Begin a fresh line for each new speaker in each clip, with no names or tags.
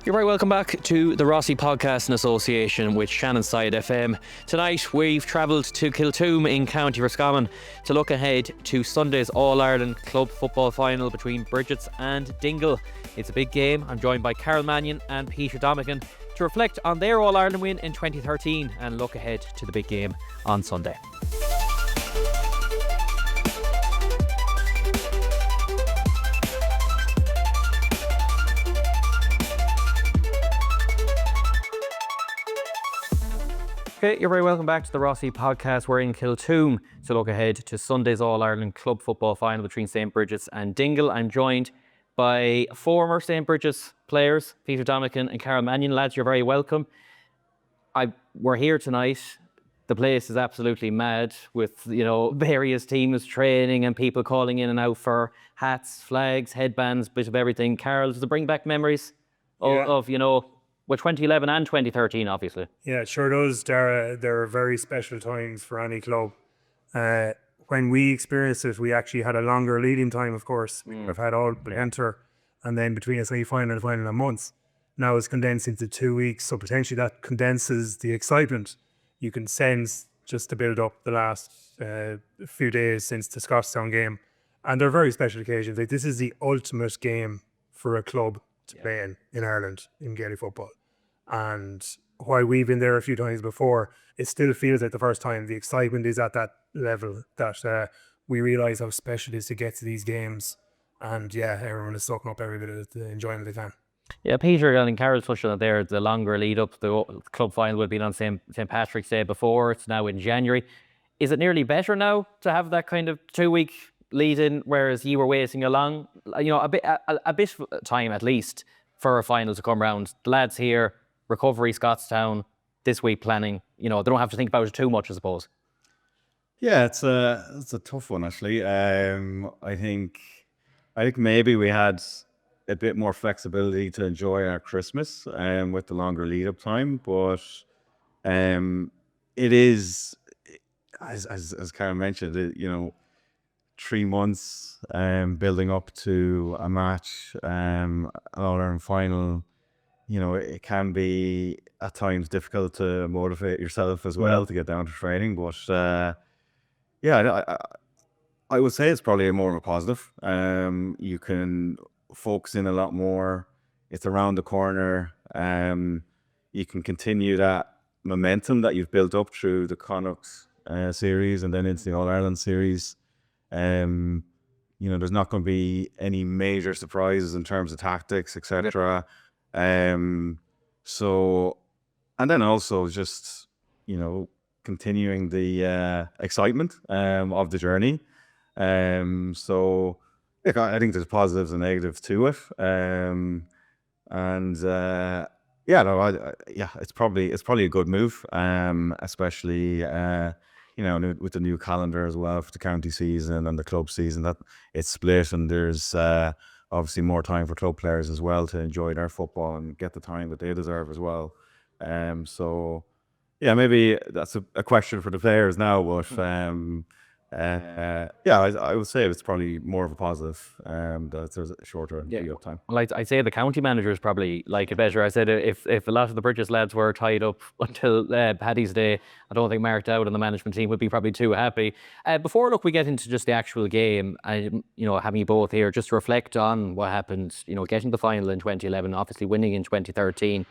You're very welcome back to the Rossie Podcast in association with Shannonside FM. Tonight we've travelled to Kiltoom in County Roscommon to look ahead to Sunday's All-Ireland club football final between Brigid and Dingle. It's a big game. I'm joined by Karol, Mannion and Peter Domican to reflect on their All-Ireland win in 2013 and look ahead to the big game on Sunday. Okay, you're very welcome back to the Rossie Podcast. We're in Kiltoom to look ahead to Sunday's All-Ireland club football final between St Brigid and Dingle. I'm joined by former St Brigid players, Peter Domican and Karol Mannion. Lads, you're very welcome. We're here tonight. The place is absolutely mad with, various teams training and people calling in and out for hats, flags, headbands, bit of everything. Karol, does it bring back memories of 2011 and 2013, obviously?
Yeah, it sure does, Darragh. There are very special times for any club. When we experienced it, we actually had a longer leading time, of course. We've had all but enter, and then between a semi-final and a final a month. Now it's condensed into 2 weeks, so potentially that condenses the excitement you can sense just to build up the last few days since the Scotstown game. And they're very special occasions. Like, this is the ultimate game for a club to play in Ireland in Gaelic football. And while we've been there a few times before, it still feels like the first time. The excitement is at that level that we realise how special it is to get to these games. And everyone is soaking up every bit of the enjoyment they can.
Yeah, Peter, I think Karol touched on it there, the longer lead up. The club final would have been on St Patrick's Day before. It's now in January. Is it nearly better now to have that kind of 2 week lead in, whereas you were waiting along, a bit of time at least for a final to come round? The lads here, recovery, Scotstown, this week planning, they don't have to think about it too much, I suppose.
Yeah, it's a tough one, actually. I think maybe we had a bit more flexibility to enjoy our Christmas with the longer lead up time, but it is, as Karol mentioned, 3 months building up to a match, an All-Ireland final. It can be at times difficult to motivate yourself as well to get down to training. But I would say it's probably more of a positive. You can focus in a lot more. It's around the corner. You can continue that momentum that you've built up through the Connacht series and then into the All-Ireland series. There's not going to be any major surprises in terms of tactics, etc. And then also just, continuing the excitement of the journey. I think there's positives and negatives to it. It's probably a good move, especially with the new calendar as well for the county season and the club season, that it's split, and there's obviously more time for club players as well to enjoy their football and get the time that they deserve as well. Maybe that's a question for the players now, but I would say it's probably more of a positive that there's a shorter up time.
Well, I'd say the county managers probably like it better. I said if a lot of the Brigid lads were tied up until Paddy's Day, I don't think Mark Dowd and the management team would be probably too happy. Before we get into just the actual game, having you both here, just to reflect on what happened, getting the final in 2011, obviously winning in 2013.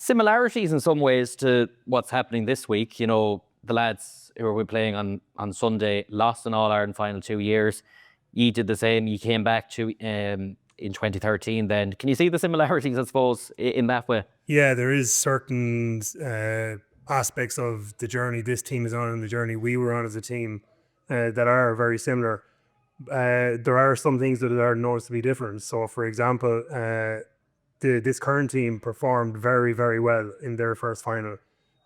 Similarities in some ways to what's happening this week. The lads who were playing on Sunday lost an All-Ireland final 2 years. You did the same. You came back to in 2013 then. Can you see the similarities, I suppose, in that way?
Yeah, there is certain aspects of the journey this team is on and the journey we were on as a team that are very similar. There are some things that are noticeably different. So, for example, this current team performed very, very well in their first final.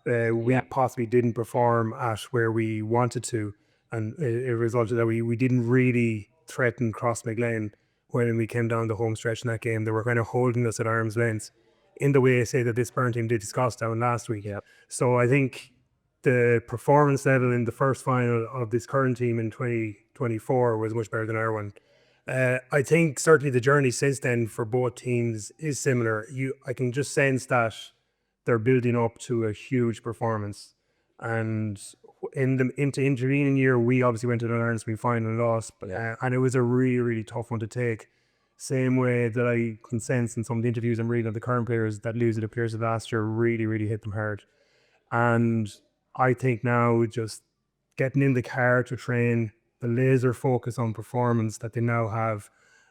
We possibly didn't perform at where we wanted to, and it resulted that we didn't really threaten Crossmaglen when we came down the home stretch in that game. They were kind of holding us at arm's length in the way, say, that this current team did to Scotstown last week. Yeah. So I think the performance level in the first final of this current team in 2024 was much better than our one. I think certainly the journey since then for both teams is similar. I can just sense that they're building up to a huge performance. And into intervening year, we obviously went to the Ireland semi-final and lost, but and it was a really, really tough one to take. Same way that I can sense in some of the interviews I'm reading of the current players that lose, it appears that last year really, really hit them hard. And I think now just getting in the car to train, the laser focus on performance that they now have,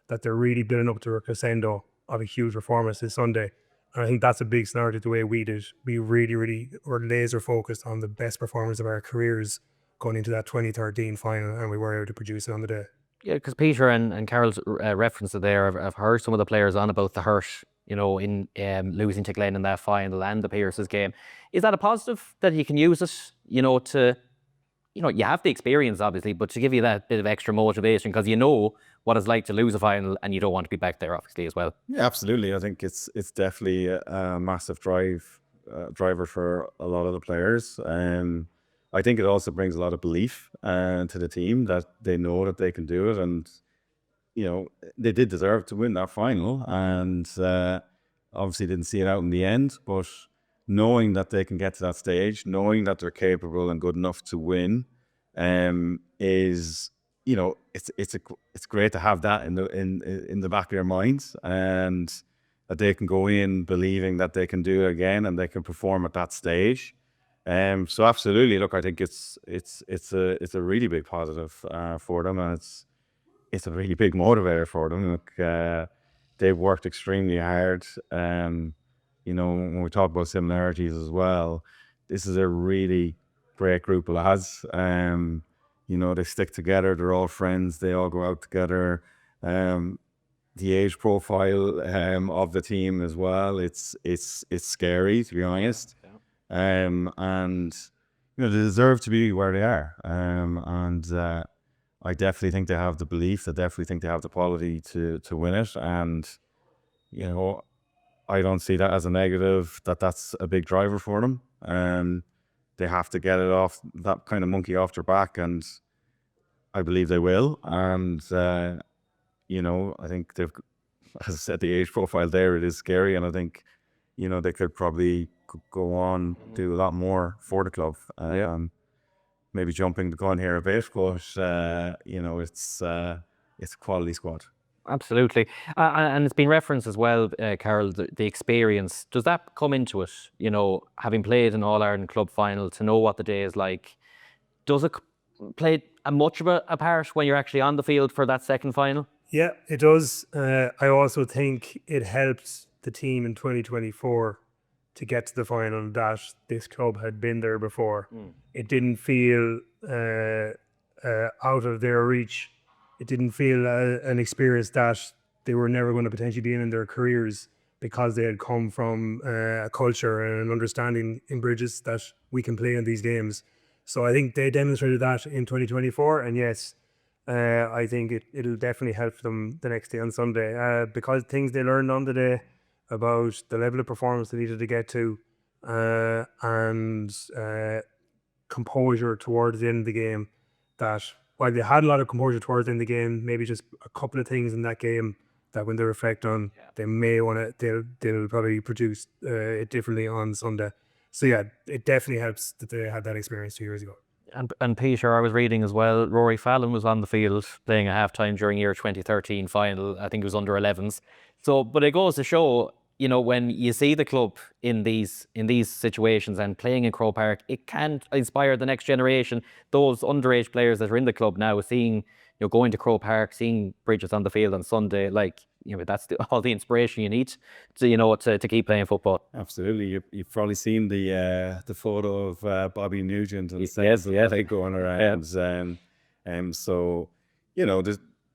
that they're really building up to a crescendo of a huge performance this Sunday. And I think that's a big scenario the way we did. We really, really were laser focused on the best performance of our careers going into that 2013 final, and we were able to produce it on the day.
Yeah, because Peter and Carol's reference there, I've heard some of the players on about the hurt, in losing to Glen in that final and the Pierce's game. Is that a positive that you can use it, to, you have the experience obviously, but to give you that bit of extra motivation because you know what it's like to lose a final and you don't want to be back there obviously as well.
Yeah, absolutely. I think it's definitely a massive driver for a lot of the players. I think it also brings a lot of belief to the team that they know that they can do it, and they did deserve to win that final, and obviously didn't see it out in the end. But knowing that they can get to that stage, knowing that they're capable and good enough to win, is it's great to have that in the back of your minds, and that they can go in believing that they can do it again and they can perform at that stage. So absolutely, look, I think it's a really big positive for them, and it's a really big motivator for them. Look, they've worked extremely hard. When we talk about similarities as well, this is a really great group of lads. They stick together. They're all friends. They all go out together. The age profile of the team as well. It's scary, to be honest. And they deserve to be where they are. I definitely think they have the belief. I definitely think they have the quality to win it. And I don't see that as a negative. That's a big driver for them. They have to get it off, that kind of monkey off their back, and I believe they will. And I think they've, as I said, the age profile there, it is scary, and I think they could probably go on, do a lot more for the club. Maybe jumping the gun here a bit, but it's a quality squad.
Absolutely. And it's been referenced as well, Karol, the experience. Does that come into it, having played an All-Ireland club final, to know what the day is like? Does it play much of a part when you're actually on the field for that second final?
Yeah, it does. I also think it helped the team in 2024 to get to the final that this club had been there before. It didn't feel out of their reach. It didn't feel an experience that they were never going to potentially be in their careers, because they had come from a culture and an understanding in Bridges that we can play in these games. So I think they demonstrated that in 2024, and yes, I think it'll definitely help them the next day on Sunday, because things they learned on the day about the level of performance they needed to get to, and composure towards the end of the game, that while they had a lot of composure towards the end of the game, maybe just a couple of things in that game that when they reflect on, they may want to, they'll probably produce it differently on Sunday. So yeah, it definitely helps that they had that experience 2 years ago.
And Peter, I was reading as well, Rory Fallon was on the field playing a half-time during year 2013 final. I think it was under 11s. So, but it goes to show, when you see the club in these situations and playing in Croke Park, it can inspire the next generation. Those underage players that are in the club now, seeing, going to Croke Park, seeing Bridges on the field on Sunday, that's all the inspiration you need to keep playing football.
Absolutely. You've probably seen the photo of Bobby Nugent and
yes,
going around. So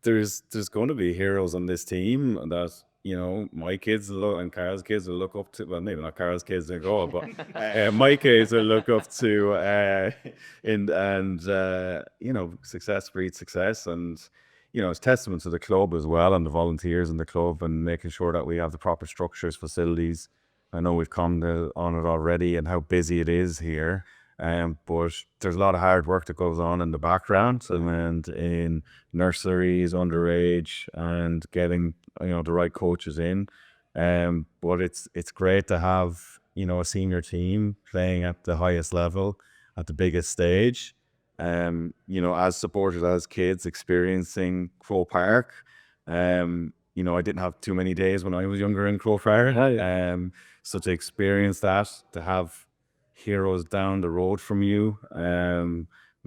there's going to be heroes on this team that my kids and Karol's kids will look up to. Well, maybe not Karol's kids, they go, but my kids will look up to. Success breeds success, and it's testament to the club as well, and the volunteers in the club, and making sure that we have the proper structures, facilities. I know we've come on it already, and how busy it is here. But there's a lot of hard work that goes on in the background and in nurseries, underage, and getting the right coaches in. But it's great to have a senior team playing at the highest level, at the biggest stage. As supporters, as kids experiencing Croke Park. I didn't have too many days when I was younger in Croke Park. So to experience that, to have heroes down the road from you,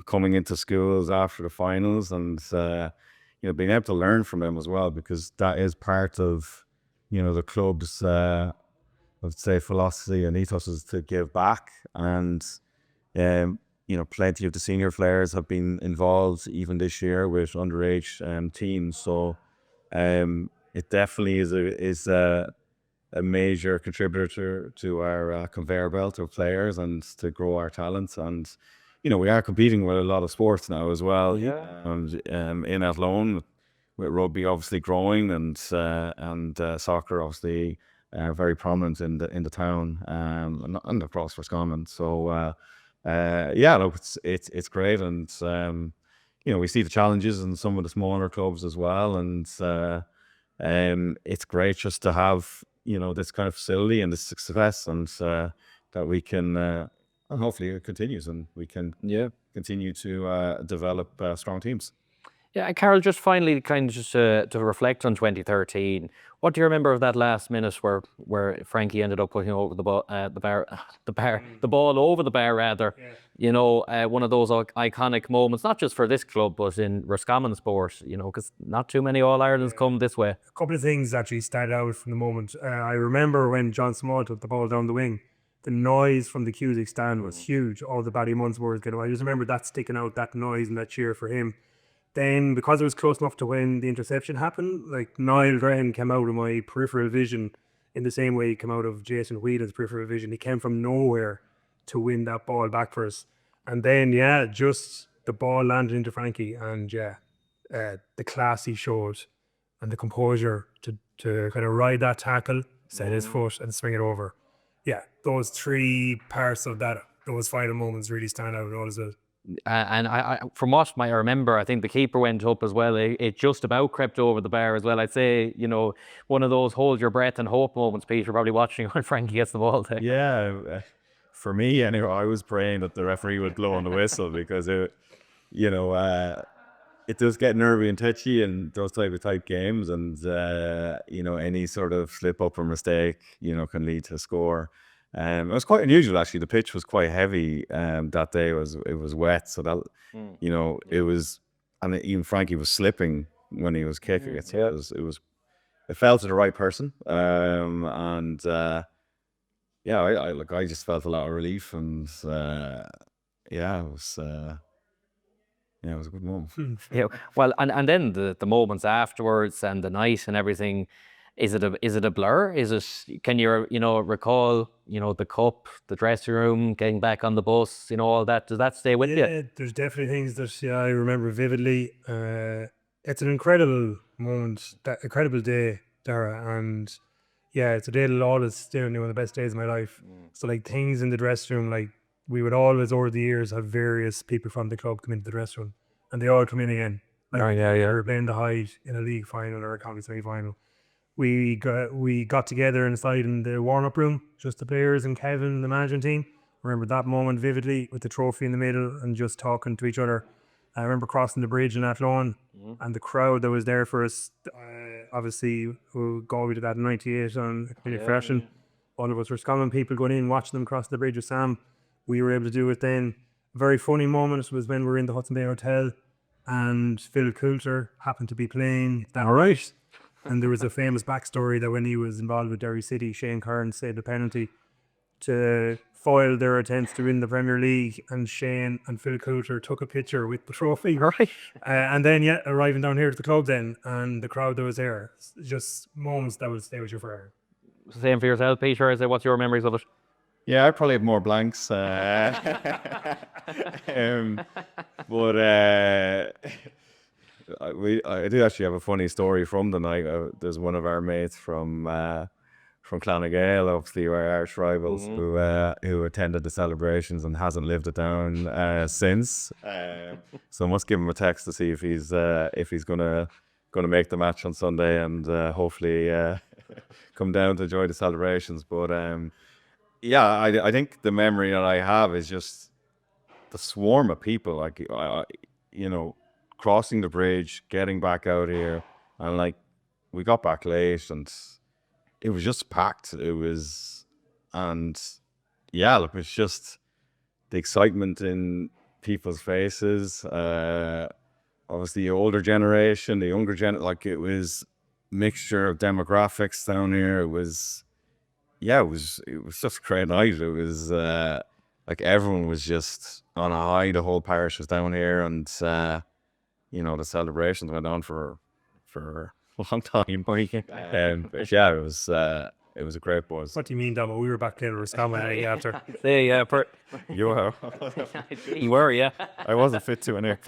coming into schools after the finals, and being able to learn from them as well, because that is part of the club's I'd say philosophy and ethos is to give back. And plenty of the senior players have been involved even this year with underage teams. So it definitely is a major contributor to our conveyor belt of players and to grow our talents. And we are competing with a lot of sports now as well. And in Athlone, with rugby obviously growing, and soccer obviously very prominent in the town, and across Roscommon. So look, it's great, and we see the challenges in some of the smaller clubs as well, and it's great just to have this kind of facility and this success, and that we can and hopefully it continues, and we can continue to develop strong teams.
Yeah, and Karol, just finally, kind of just to reflect on 2013, what do you remember of that last minute where Frankie ended up putting over the ball, the ball over the bar rather? One of those iconic moments, not just for this club, but in Roscommon sport. Because not too many All Irelands come this way.
A couple of things actually stand out from the moment. I remember when John Small took the ball down the wing, the noise from the Cusick stand was huge. All the Ballymun supporters getting away. I just remember that sticking out, that noise and that cheer for him. Then, because it was close enough to when the interception happened, like Niall Graham came out of my peripheral vision in the same way he came out of Jason Whelan's peripheral vision. He came from nowhere to win that ball back for us. And then, just the ball landed into Frankie, and the class he showed and the composure to kind of ride that tackle, set his foot and swing it over. Yeah, those three parts of those final moments really stand out all as well.
And I from what I remember, I think the keeper went up as well. It just about crept over the bar as well. I'd say, one of those hold your breath and hope moments, Peter, probably watching when Frankie gets the ball there.
Yeah, for me anyway, I was praying that the referee would blow on the whistle, because it does get nervy and touchy in those type of tight games, and any sort of slip up or mistake can lead to a score. It was quite unusual actually. The pitch was quite heavy that day. It was wet, so that it was, and even Frankie was slipping when he was kicking it. So it fell to the right person, and I just felt a lot of relief, and it was a good moment.
Well, and then the moments afterwards and the night and everything. Is it a blur? Can you recall the cup, the dressing room, getting back on the bus, all that? Does that stay with you?
Yeah, there's definitely things that I remember vividly. It's an incredible moment, that incredible day, Darragh, and it's a day that'll always stay one of the best days of my life. So like things in the dressing room, like we would always over the years have various people from the club come into the dressing room, and they all come in again. Like, we're playing the Hyde in a league final or a county semi-final. We got together inside in the warm-up room, just the players and Kevin, the management team. I remember that moment vividly, with the trophy in the middle and just talking to each other. I remember crossing the bridge in Athlone, and the crowd that was there for us, obviously, who we did that in 98 on Fresh, and all of us were Roscommon people going in, watching them cross the bridge with Sam. We were able to do it then. A very funny moment was when we were in the Hudson Bay Hotel, and Phil Coulter happened to be playing that night. And there was a famous backstory that when he was involved with Derry City, Shane Kern saved a penalty to foil their attempts to win the Premier League, and Shane and Phil Coulter took a picture with the trophy.
Right.
And then, arriving down here to the club then, and the crowd that was there, just moments that will stay with you forever.
Same for yourself, Peter. What's your memories of it?
Yeah, I probably have more blanks. But I do actually have a funny story from the night. There's one of our mates from Clonagale, obviously our arch rivals, who attended the celebrations and hasn't lived it down since. So I must give him a text to see if he's gonna make the match on Sunday, and hopefully come down to enjoy the celebrations. But yeah, I think the memory that I have is just the swarm of people, like crossing the bridge, getting back out here, and like we got back late and it was just packed. And yeah, look, it's just the excitement in people's faces. Obviously, the older generation, the younger like it was mixture of demographics down here. It was just a great night. It was like everyone was just on a high. The whole parish was down here, and the celebrations went on for a long time. But yeah, it was a great buzz.
What do you mean, Damo? We were back there in Roscommon after.
You were.
You were, yeah.
I wasn't fit to an air.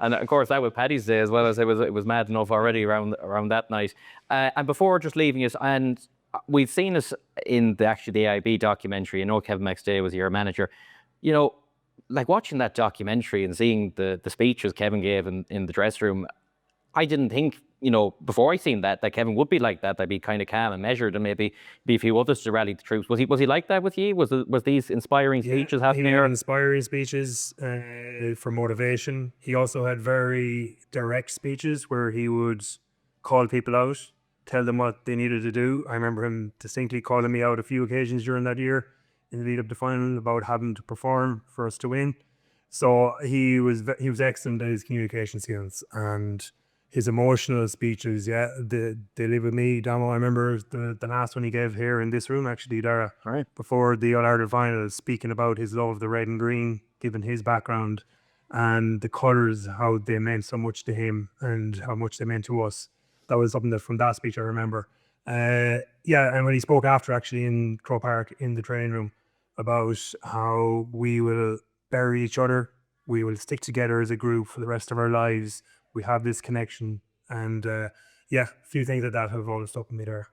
And of course, that was Paddy's Day as well, as it was mad enough already around that night. And before just leaving us, and we've seen this in the AIB documentary. I know Kevin McStay was your manager. Like watching that documentary and seeing the speeches Kevin gave in the dressing room, I didn't think, before I seen that Kevin would be like that. I'd be kind of calm and measured, and maybe be a few others to rally the troops. Was he like that with you? Was these inspiring speeches happening?
He had inspiring speeches for motivation. He also had very direct speeches where he would call people out, tell them what they needed to do. I remember him distinctly calling me out a few occasions during that year in the lead up to final about having to perform for us to win. So he was excellent at his communication skills and his emotional speeches. Yeah, they live with me. Damo, I remember the last one he gave here in this room, actually, Darragh,
right,
before the All-Ireland final, speaking about his love of the red and green, given his background and the colours, how they meant so much to him and how much they meant to us. That was something that from that speech I remember. Yeah, and when he spoke after, actually, in Croke Park in the training room, about how we will bury each other, we will stick together as a group for the rest of our lives. We have this connection, and yeah, a few things like that have always stuck with me there.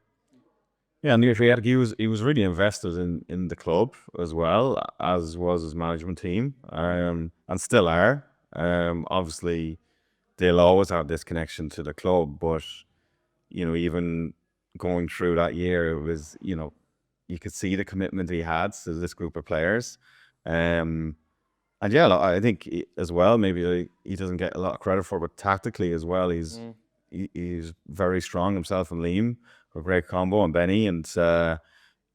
Yeah, and he was really invested in the club as well, as was his management team, and still are. Obviously, they'll always have this connection to the club, but even going through that year, it was you could see the commitment he had to this group of players. And yeah, I think as well, maybe he doesn't get a lot of credit for, but tactically as well, he's very strong himself and Liam, a great combo, and Benny, and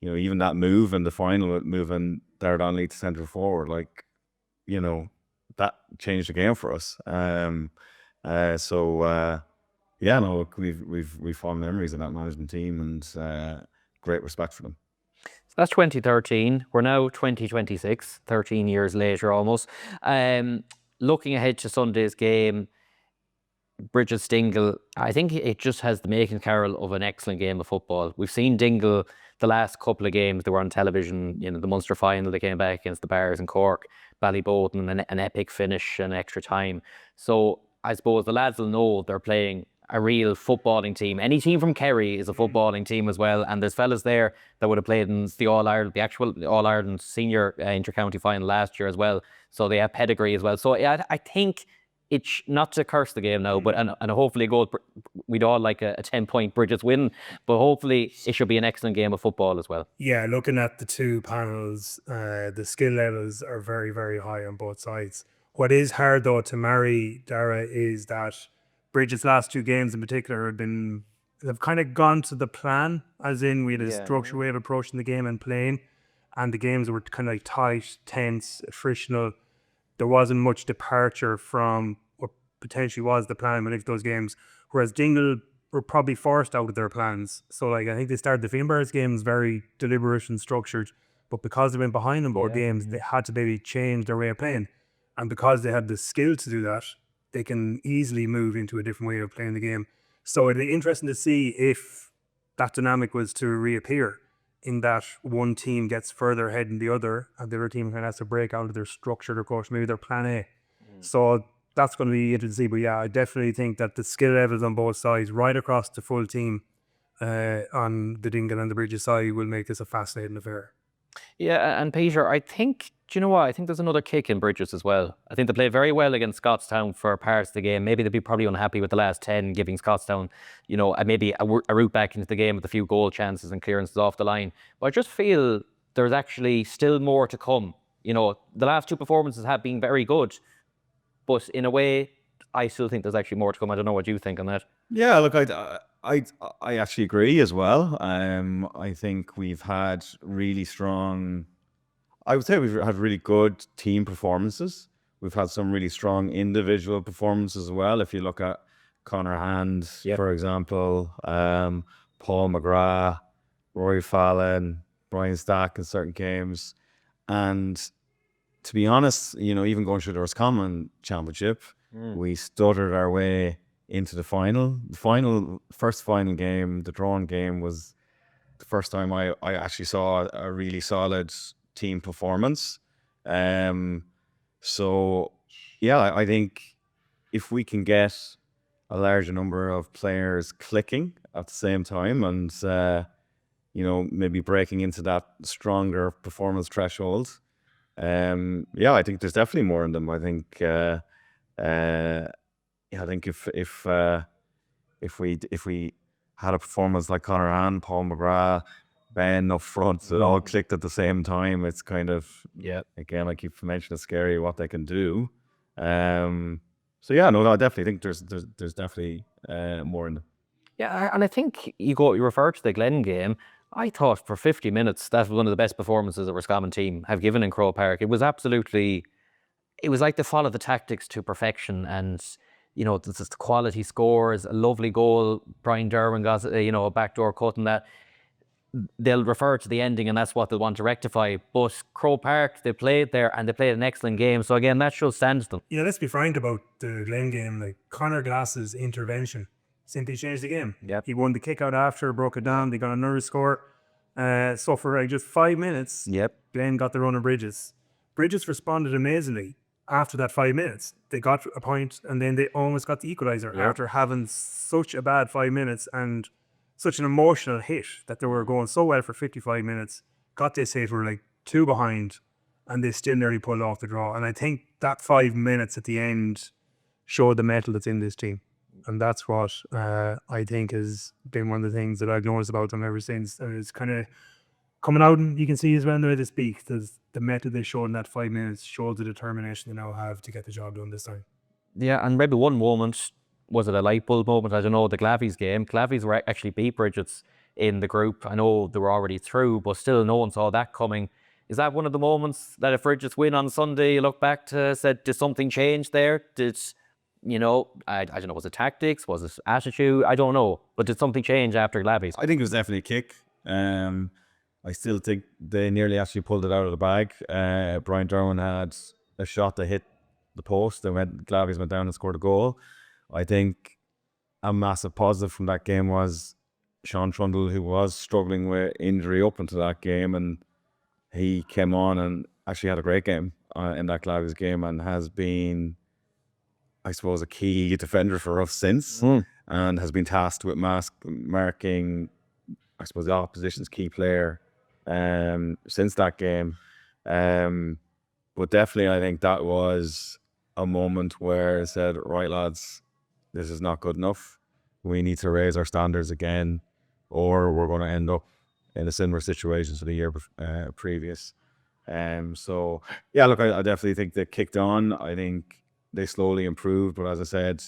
even that move in the final, moving Darragh Donnelly to centre forward, like that changed the game for us. Yeah, no, we've fond memories of that management team, and great respect for them.
So that's 2013. We're now 2026, 13 years later almost. Looking ahead to Sunday's game, Brigid Dingle, I think it just has the making, Karol, of an excellent game of football. We've seen Dingle the last couple of games. They were on television, the Munster final, they came back against the Bears in Cork, Ballyboden, an epic finish and extra time. So I suppose the lads will know they're playing a real footballing team. Any team from Kerry is a footballing team as well, and there's fellas there that would have played in the actual All-Ireland senior inter-county final last year as well, so they have pedigree as well. So yeah, I think it's not to curse the game now, but and hopefully we'd all like a 10-point Brigid's win, but hopefully it should be an excellent game of football as well.
Yeah, looking at the two panels, the skill levels are very, very high on both sides. What is hard though to marry, Darragh, is that Brigid's last two games in particular have kind of gone to the plan, as in we had a structured way of approaching the game and playing, and the games were kind of like tight, tense, frictional. There wasn't much departure from what potentially was the plan when those games, whereas Dingle were probably forced out of their plans. So like I think they started the Finbars games very deliberate and structured, but because they went behind in both games, they had to maybe change their way of playing. And because they had the skill to do that, they can easily move into a different way of playing the game. So it'd be interesting to see if that dynamic was to reappear, in that one team gets further ahead than the other, and the other team kind of has to break out of their structured approach, maybe their plan A. So that's going to be interesting to see. But yeah, I definitely think that the skill levels on both sides, right across the full team, on the Dingle and the Bridges side will make this a fascinating affair.
Yeah, and Peter, I think, do you know what? I think there's another kick in Bridges as well. I think they played very well against Scottstown for parts of the game. Maybe they'd be probably unhappy with the last 10, giving Scottstown, maybe a route back into the game with a few goal chances and clearances off the line. But I just feel there's actually still more to come. The last 2 performances have been very good, but in a way, I still think there's actually more to come. I don't know what you think on that.
Yeah, look, I actually agree as well. I think we've had really strong. I would say we've had really good team performances. We've had some really strong individual performances as well. If you look at Conor Hand, for example, Paul McGrath, Rory Fallon, Brian Stack in certain games, and to be honest, even going through the Roscommon Championship, we stuttered our way into the final. The first final game, the drawn game, was the first time I actually saw a really solid team performance. So yeah, I think if we can get a larger number of players clicking at the same time and maybe breaking into that stronger performance threshold, I think there's definitely more in them. I think I think if we had a performance like Conor Hand, Paul McGrath, Ben up front, it all clicked at the same time, it's kind of, again, I keep mentioning, it's scary what they can do. So yeah, no, I definitely think there's definitely more in them.
Yeah, and I think you refer to the Glen game. I thought for 50 minutes that was one of the best performances the Roscommon team have given in Croke Park. It was like they followed the tactics to perfection, and the quality scores, a lovely goal. Brian Derwin got a backdoor cut, and that they'll refer to the ending, and that's what they'll want to rectify. But Croke Park, they played there and they played an excellent game. So again, that shows stands them.
Let's be frank about the Glen game. Like, Conor Glass's intervention simply changed the game.
Yep.
He won the kick out after, broke it down, they got another score. So for just 5 minutes, Glen got the run of Bridges. Bridges responded amazingly after that 5 minutes. They got a point, and then they almost got the equaliser after having such a bad 5 minutes and such an emotional hit that they were going so well for 55 minutes. Got this hit, were like 2 behind, and they still nearly pulled off the draw. And I think that 5 minutes at the end showed the mettle that's in this team. And that's what I think has been one of the things that I've noticed about them ever since. And it's kind of coming out, and you can see as well the way they speak, the method they showed in that 5 minutes shows the determination they now have to get the job done this time.
Yeah, and maybe one moment, was it a light bulb moment? I don't know, the Glavies game. Glavies were actually beat Bridget's in the group. I know they were already through, but still no one saw that coming. Is that one of the moments that if Bridget's win on Sunday, you look back to, said, did something change there? Did, I don't know, was it tactics? Was it attitude? I don't know. But did something change after Glavies?
I think it was definitely a kick. I still think they nearly actually pulled it out of the bag. Brian Derwin had a shot that hit the post. Glavies went down and scored a goal. I think a massive positive from that game was Sean Trundle, who was struggling with injury up into that game, and he came on and actually had a great game in that Glavies game, and has been, I suppose, a key defender for us since, and has been tasked with marking, I suppose, the opposition's key player since that game. But definitely, I think that was a moment where I said, right, lads, this is not good enough. We need to raise our standards again, or we're going to end up in a similar situation to the year previous. So, yeah, look, I definitely think they kicked on. I think they slowly improved. But as I said,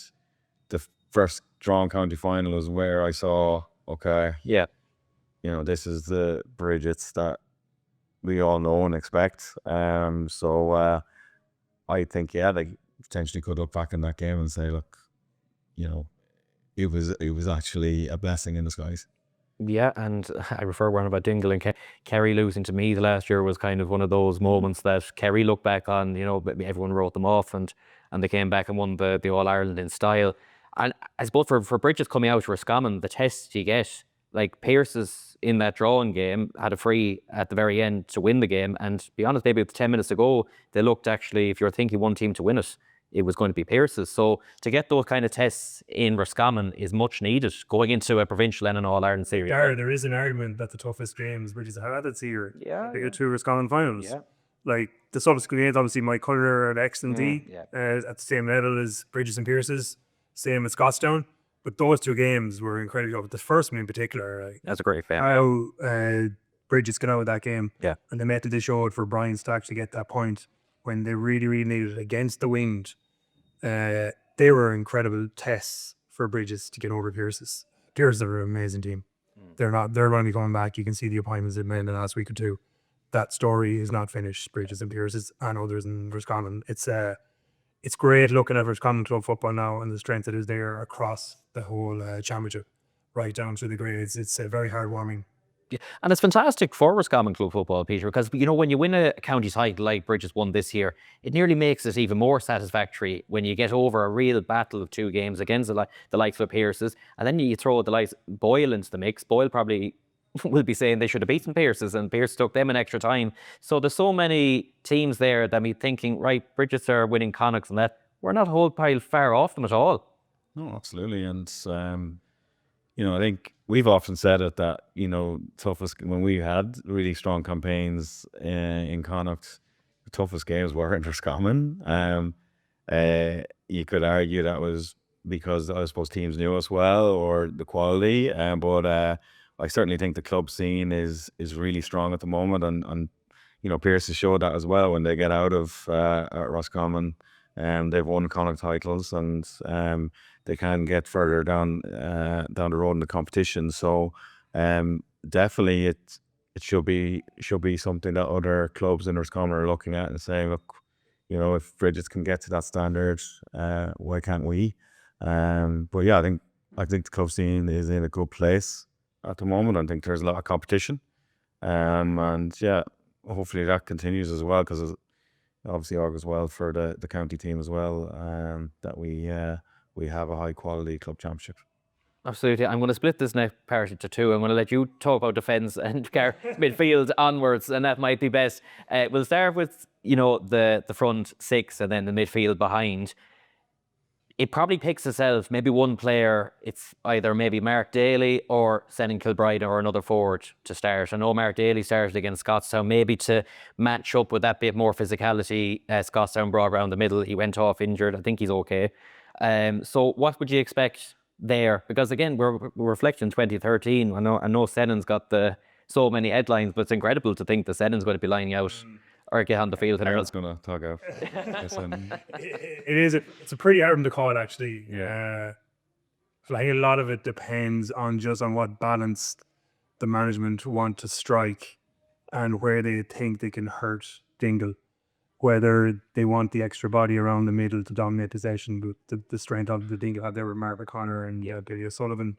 the first drawn county final is where I saw, okay, this is the Bridget's that we all know and expect. So I think, they potentially could look back in that game and say, look, it was actually a blessing in disguise.
Yeah, and I refer one about Dingle and Kerry losing to Meath last year was kind of one of those moments that Kerry looked back on. Everyone wrote them off, and they came back and won the All Ireland in style. And I suppose for Bridges coming out to Roscommon, the tests you get, like Pearce's in that drawing game had a free at the very end to win the game. And to be honest, maybe with 10 minutes to go, they looked actually, if you're thinking one team to win it, it was going to be Pearse's. So to get those kind of tests in Roscommon is much needed going into a provincial and an All-Ireland series.
Darragh, there is an argument that the toughest games Bridges have had this year.
Yeah,
They get 2 Roscommon finals.
Yeah.
Like the subsequent games, obviously, my colour at X and D
yeah.
at the same level as Bridges and Pearse's, same as Scottstown. But those 2 games were incredibly tough. The first one in particular, like,
That's a great fan.
how Bridges got out of that game.
Yeah.
And the method they showed for Bryans to actually get that point when they really, really needed it against the wind. They were incredible tests for Bridges to get over Pearse's. Pearse's are an amazing team. They're going to be coming back. You can see the appointments they've made in the last week or 2. That story is not finished. Bridges and Pearse's and others in Roscommon. It's great looking at Roscommon club football now and the strength that is there across the whole championship, right down through the grades. It's very heartwarming.
Yeah. And it's fantastic for Roscommon club football, Peter, because when you win a county title like Bridges won this year, it nearly makes it even more satisfactory when you get over a real battle of 2 games against the likes of Pearse's, and then you throw the likes Boyle into the mix. Boyle probably will be saying they should have beaten Pearse's, and Pearse took them an extra time. So there's so many teams there that me thinking, right, Bridges are winning Connachts and that. We're not a whole pile far off them at all.
No, absolutely. And, I think we've often said it that, toughest, when we had really strong campaigns in Connacht, the toughest games were in Roscommon. You could argue that was because, I suppose, teams knew us well or the quality, but I certainly think the club scene is really strong at the moment, and Pearse has showed that as well when they get out of Roscommon. They've won Connacht titles, and they can get further down the road in the competition. So definitely it should be something that other clubs in Roscommon are looking at and saying, look, if Bridges can get to that standard, why can't we? But yeah, I think the club scene is in a good place at the moment. I think there's a lot of competition, and yeah, hopefully that continues as well, because it obviously augurs well for the county team as well, that we have a high quality club championship.
Absolutely. I'm going to split this next part into 2. I'm going to let you talk about defence and midfield onwards, and that might be best. We'll start with the front 6 and then the midfield behind. It probably picks itself, maybe one player. It's either maybe Mark Daly or sending Kilbride or another forward to start. I know Mark Daly started against Scottstown, maybe to match up with that bit more physicality Scottstown brought around the middle. He went off injured. I think he's okay. So what would you expect there? Because again, we're reflecting 2013. I know Sennon's got so many headlines, but it's incredible to think that Sennon's going to be lining out or get on the field.
Karol's going to talk out.
It's a pretty hard one to call, actually. Yeah. I think a lot of it depends on what balance the management want to strike and where they think they can hurt Dingle. Whether they want the extra body around the middle to dominate possession with the strength of the Dingle have there with Mark O'Connor and Billy O'Sullivan,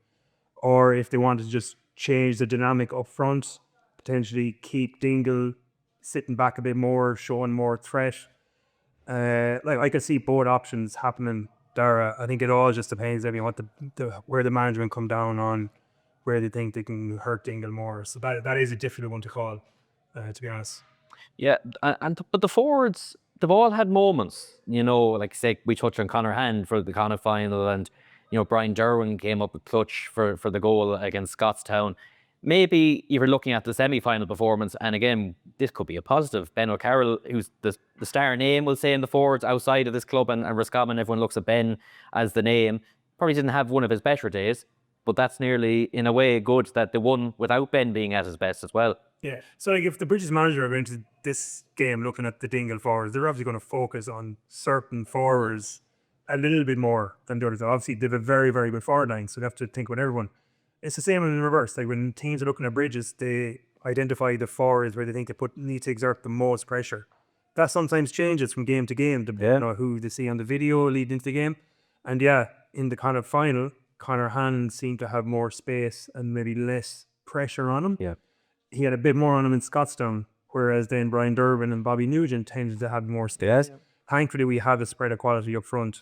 or if they want to just change the dynamic up front, potentially keep Dingle sitting back a bit more, showing more threat. I could see both options happening, Darragh. I think it all just depends on what where the management come down on, where they think they can hurt Dingle more. So that is a difficult one to call, to be honest.
Yeah, but the forwards, they've all had moments. Like say we touched on Conor Hand for the Connacht final, and Brian Derwin came up with clutch for the goal against Scottstown. Maybe you're looking at the semi-final performance, and again, this could be a positive. Ben O'Carroll, who's the star name, we'll say, in the forwards outside of this club, and Roscommon, everyone looks at Ben as the name. Probably didn't have one of his better days, but that's nearly, in a way, good that they won without Ben being at his best as well.
Yeah, so if the British manager are going to this game looking at the Dingle forwards, they're obviously going to focus on certain forwards a little bit more than the others. Obviously, they have a very, very good forward line, so they have to think with everyone. It's the same in reverse. Like when teams are looking at Bridges, they identify the forwards where they think they need to exert the most pressure. That sometimes changes from game to game, depending on who they see on the video leading into the game. And in the kind of final, Conor Hand seemed to have more space and maybe less pressure on him.
Yeah.
He had a bit more on him in Scottstown, whereas then Brian Durbin and Bobby Nugent tended to have more space.
Yes.
Thankfully, we have a spread of quality up front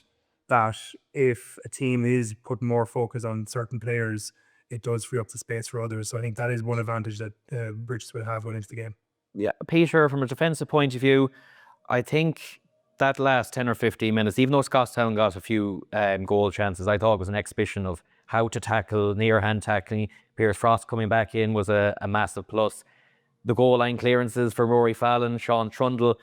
that if a team is putting more focus on certain players, it does free up the space for others. So I think that is one advantage that Bridges will have going into the game.
Yeah, Peter, from a defensive point of view, I think that last 10 or 15 minutes, even though Scotstown got a few goal chances, I thought it was an exhibition of how to tackle, near hand tackling. Pierce Frost coming back in was a massive plus. The goal line clearances for Rory Fallon, Sean Trundle,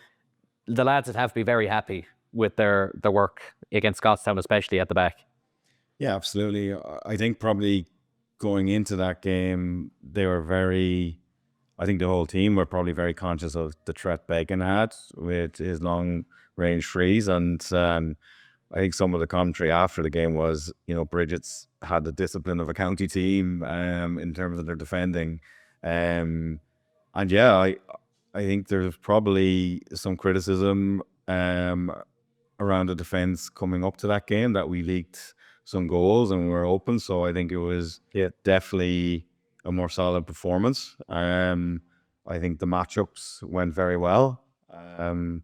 the lads would have to be very happy with their work against Scotstown, especially at the back.
Yeah, absolutely. I think probably going into that game, they were I think the whole team were probably very conscious of the threat Bacon had with his long range frees. And I think some of the commentary after the game was, Brigid's had the discipline of a county team in terms of their defending. And yeah, I think there's probably some criticism around the defence coming up to that game that we leaked some goals and we were open. So I think it was definitely a more solid performance. I think the matchups went very well. And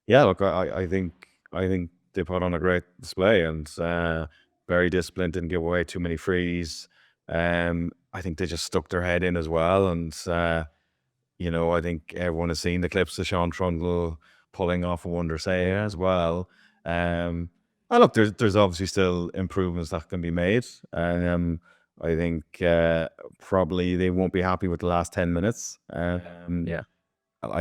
yeah, look, I think they put on a great display and very disciplined, didn't give away too many frees. I think they just stuck their head in as well. And, I think everyone has seen the clips of Sean Trundle pulling off a wonder save as well. And look, there's obviously still improvements that can be made. I think probably they won't be happy with the last 10 minutes. I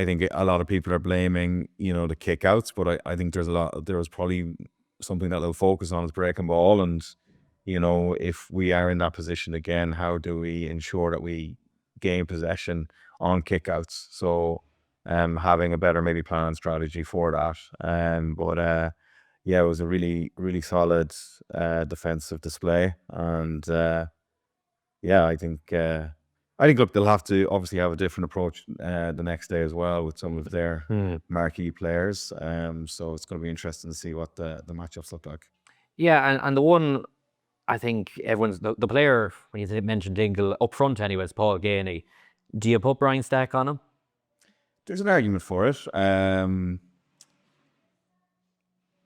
think a lot of people are blaming, the kickouts, but I think there was probably something that they'll focus on is breaking ball. And, if we are in that position again, how do we ensure that we gain possession on kickouts? So having a better maybe plan and strategy for that. But it was a really, really solid defensive display. And I think look, they'll have to obviously have a different approach the next day as well with some of their marquee players. So it's going to be interesting to see what the matchups look like.
Yeah, and the one I think everyone's the player, when you mentioned Dingle up front anyway, is Paul Gainey. Do you put Brian Stack on him?
There's an argument for it.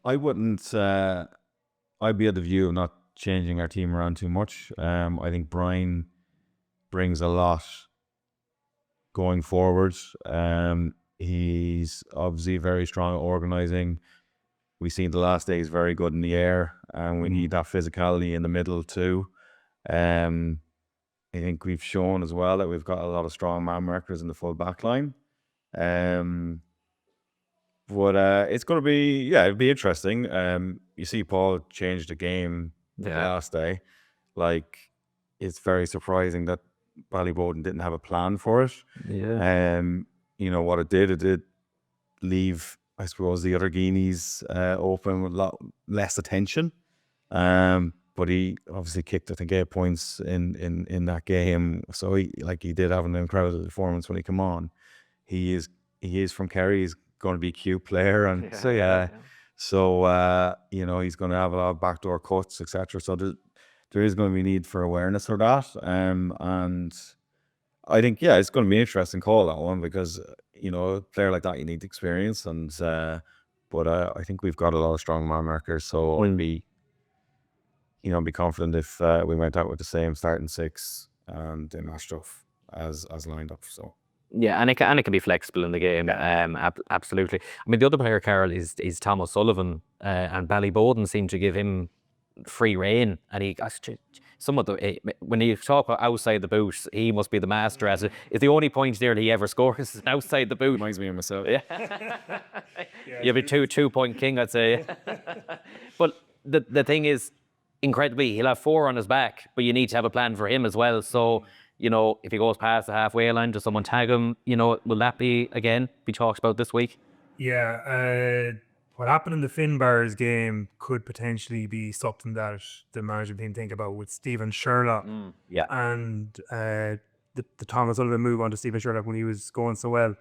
I wouldn't. I'd be of the view of not changing our team around too much. I think Brian brings a lot going forward. He's obviously very strong at organising. We've seen the last day he's very good in the air, and we need that physicality in the middle too. I think we've shown as well that we've got a lot of strong man markers in the full back line. But it's going to be, it'll be interesting. You see Paul change the game the last day. Like, it's very surprising that Ballyboden didn't have a plan for it. What it did leave, I suppose, the other Guineas open with a lot less attention. But he obviously kicked, I think, 8 points in that game. So he did have an incredible performance when he came on. He is from Kerry. He's going to be a cute player, and he's going to have a lot of backdoor cuts, etc. So there is going to be need for awareness for that. And I think it's going to be an interesting call, that one, because a player like that, you need experience. And but I think we've got a lot of strong man markers, so I'd be confident if we went out with the same starting six and they matched up as lined up. So.
Yeah, and it can be flexible in the game. Absolutely. I mean, the other player, Karol, is Thomas Sullivan, and Ballyboden seem to give him free rein, and he when you talk about outside the boot, he must be the master at it. It's the only point there that he ever scores is outside the boot.
Reminds me of myself.
You'll be 2-point king, I'd say. But the thing is, incredibly, he'll have 4 on his back, but you need to have a plan for him as well. So, if he goes past the halfway line, does someone tag him? Will that be talked about this week?
Yeah, what happened in the Finbars game could potentially be something that the management team think about with Stephen Sherlock. And the Thomas Sullivan move on to Stephen Sherlock when he was going so well.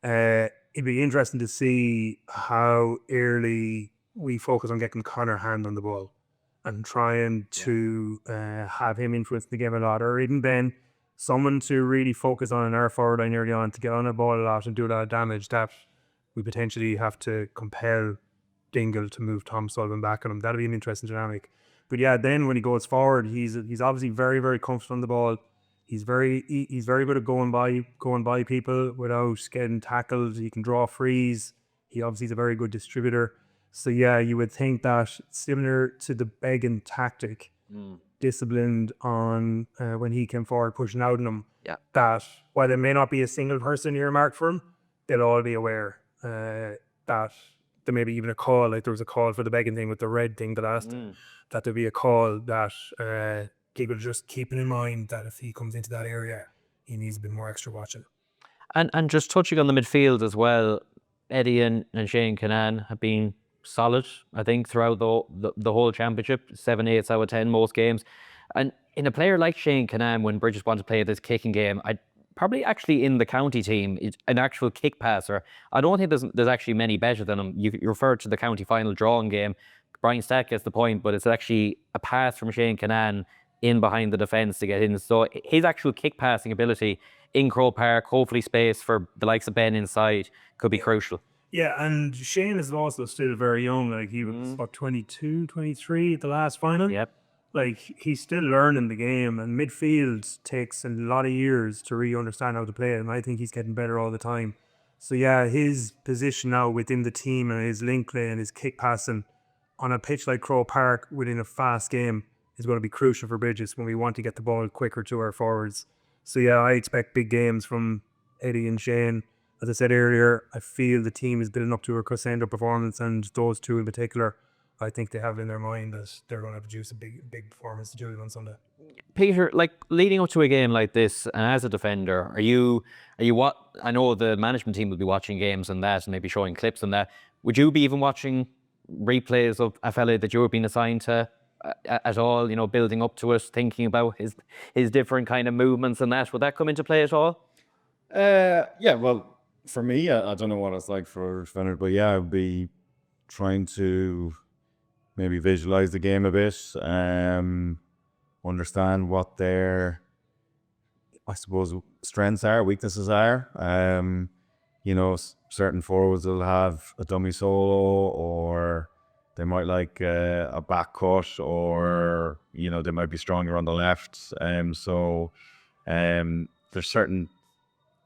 It'd be interesting to see how early we focus on getting Connor hand on the ball and trying to have him influence the game a lot, or even Ben, someone to really focus on in our forward line early on to get on the ball a lot and do a lot of damage. That we potentially have to compel Dingle to move Tom Sullivan back on him. That'll be an interesting dynamic. But then when he goes forward, he's obviously very, very comfortable on the ball. He's very good at going by people without getting tackled. He can draw frees. He obviously is a very good distributor. So yeah, you would think that similar to the Began tactic, disciplined on when he came forward pushing out on him, that while there may not be a single person earmarked for him, they'll all be aware that there may be even a call, like there was a call for the Began thing with the red thing the last, that there'll be a call that people just keeping in mind that if he comes into that area, he needs a bit more extra watching.
And just touching on the midfield as well, Eddie and Shane Canan have been solid, I think, throughout the whole championship, 7/8 out of 10 most games. And in a player like Shane Canan, when Bridges want to play this kicking game, I'd probably actually in the county team, an actual kick passer. I don't think there's actually many better than him. You referred to the county final drawing game. Brian Stack gets the point, but it's actually a pass from Shane Canan in behind the defence to get in. So his actual kick passing ability in Croke Park, hopefully space for the likes of Ben inside, could be crucial.
Yeah, and Shane is also still very young. Like he was, 22, 23 at the last final?
Yep.
Like he's still learning the game, and midfield takes a lot of years to really understand how to play it, and I think he's getting better all the time. So yeah, his position now within the team and his link play and his kick passing on a pitch like Croke Park within a fast game is going to be crucial for Bridges when we want to get the ball quicker to our forwards. So yeah, I expect big games from Eddie and Shane. As I said earlier, I feel the team is building up to a crescendo performance, and those two in particular, I think they have in their mind that they're going to produce a big performance to do on Sunday.
Peter, like leading up to a game like this, and as a defender, are you what? I know the management team will be watching games and that, and maybe showing clips and that. Would you be even watching replays of a fella that you were being assigned to at all? You know, building up to it, thinking about his different kind of movements and that. Would that come into play at all?
Yeah, well, for me, I don't know what it's like for defenders, but yeah, I'd be trying to maybe visualize the game a bit, understand what their, I suppose, strengths are, weaknesses are. You know, certain forwards will have a dummy solo, or they might like a back cut, or, you know, they might be stronger on the left. So there's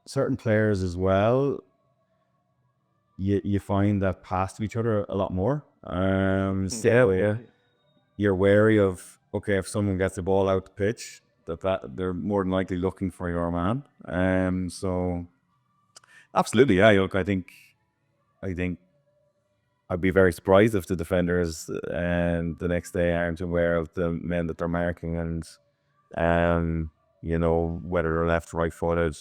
certain players as well, you find that pass to each other a lot more. You're wary of, okay, if someone gets the ball out the pitch, that they're more than likely looking for your man. So absolutely, yeah. Look, I think I'd be very surprised if the defenders and the next day aren't aware of the men that they're marking, and you know, whether they're left, right footed,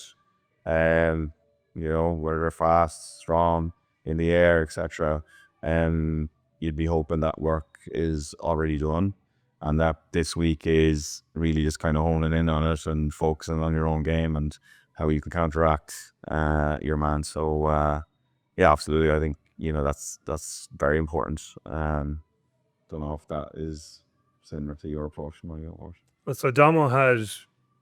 you know, whether they're fast, strong, in the air, etc. You'd be hoping that work is already done, and that this week is really just kind of honing in on it and focusing on your own game and how you can counteract your man. So yeah, absolutely. I think, you know, that's very important. Don't know if that is similar to your approach and my approach.
Well, so Domo had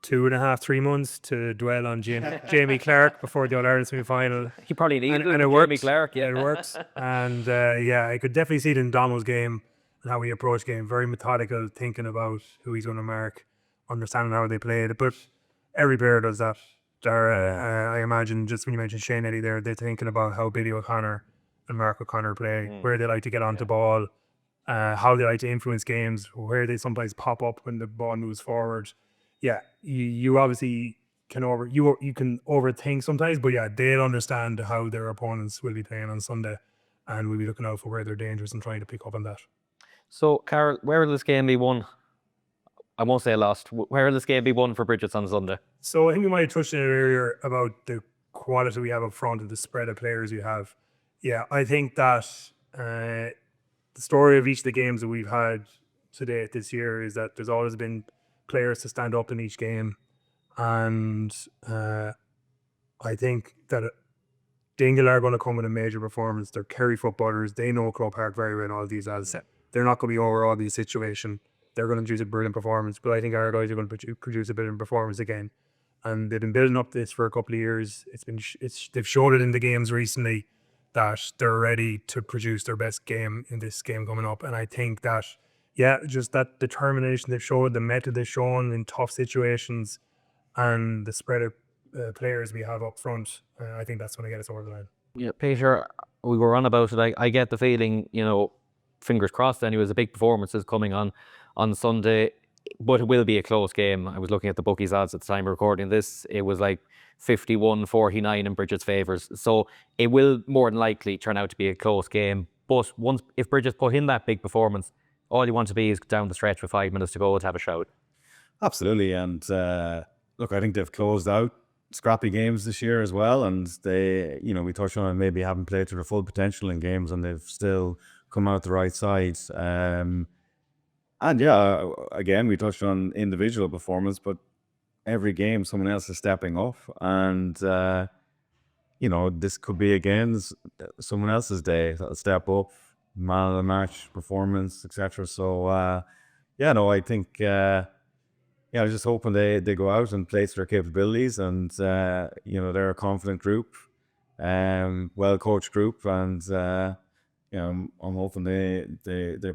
2.5, 3 months to dwell on Jamie Clark before the All-Ireland semi-final.
He probably needed
And it
Jamie
works.
Clark,
Yeah, it works. And yeah, I could definitely see it in Domo's game and how he approached game. Very methodical, thinking about who he's going to mark, understanding how they played. But every player does that. I imagine, just when you mentioned Shane Eddie there, they're thinking about how Billy O'Connor and Mark O'Connor play, where they like to get onto ball, how they like to influence games, where they sometimes pop up when the ball moves forward. Yeah, you obviously can you can overthink sometimes, but yeah, they'll understand how their opponents will be playing on Sunday, and we'll be looking out for where they're dangerous and trying to pick up on that.
So, Karol, where will this game be won? I won't say lost. Where will this game be won for Bridges on Sunday?
So I think we might have touched on it earlier about the quality we have up front and the spread of players we have. Yeah, I think that the story of each of the games that we've had to date this year is that there's always been players to stand up in each game, and I think that Dingle are going to come with a major performance. They're Kerry footballers. They know Croke Park very well. All these lads, they're not going to be over all these situation. They're going to produce a brilliant performance, but I think our guys are going to produce a brilliant performance again. And they've been building up this for a couple of years. They've showed it in the games recently that they're ready to produce their best game in this game coming up. And I think that, yeah, just that determination they've showed, the method they've shown in tough situations, and the spread of players we have up front, I think that's going to get us over the line.
Yeah, Peter, we were on about it. I get the feeling, fingers crossed anyways, a big performance is coming on Sunday, but it will be a close game. I was looking at the bookies odds at the time of recording this. It was like 51-49 in Brigid's favours. So it will more than likely turn out to be a close game. But if Brigid's put in that big performance, all you want to be is down the stretch with 5 minutes to go to have a shout.
Absolutely. And look, I think they've closed out scrappy games this year as well. And they, we touched on it, maybe haven't played to their full potential in games, and they've still come out the right side. And yeah, again, we touched on individual performance, but every game someone else is stepping up. And, this could be again someone else's day that'll step up, man of the match performance, etc. So, I think... I was just hoping they go out and play to their capabilities, and they're a confident group, well coached group, and I'm hoping they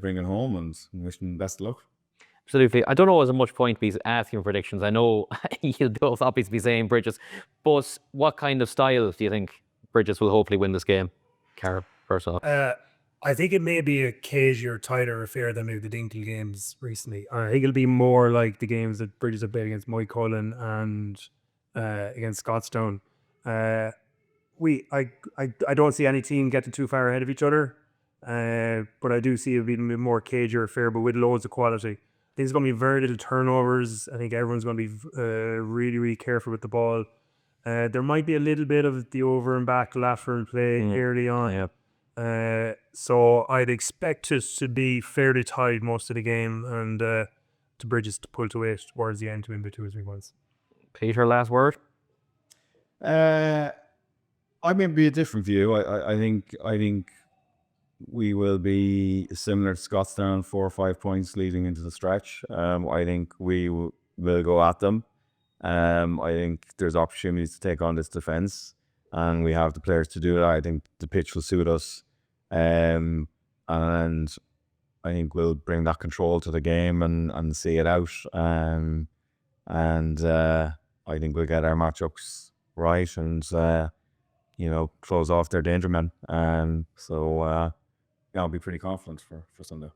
bring it home, and wishing them best of luck.
Absolutely. I don't know as much point be asking predictions. I know you'll both obviously be saying Bridges, but what kind of style do you think Bridges will hopefully win this game? Karol, first off.
I think it may be a cagier, tighter affair than maybe the Dingle games recently. I think it'll be more like the games that Bridges have played against Moycullen and against Scottstown. I don't see any team getting too far ahead of each other, but I do see it being a more cagier affair, but with loads of quality. I think there's going to be very little turnovers. I think everyone's going to be really, really careful with the ball. There might be a little bit of the over and back lateral play early on.
Yeah.
So I'd expect it to be fairly tight most of the game, and to Bridges to pull to it towards the end to win by 2 or 3 points.
Peter, last word?
I mean, be a different view. I think we will be similar to Scottstown, 4 or 5 points leading into the stretch. I think we will go at them. I think there's opportunities to take on this defence, and we have the players to do it. I think the pitch will suit us, and I think we'll bring that control to the game and see it out. And I think we'll get our matchups right and close off their danger men. I'll be pretty confident for Sunday.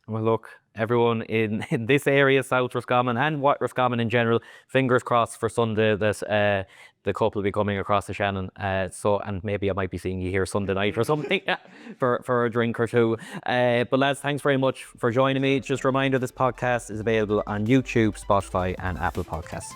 Well, look, everyone in this area, South Roscommon and Roscommon in general, fingers crossed for Sunday that the couple will be coming across the Shannon. And maybe I might be seeing you here Sunday night or something for a drink or two. But lads, thanks very much for joining me. Just a reminder, this podcast is available on YouTube, Spotify and Apple Podcasts.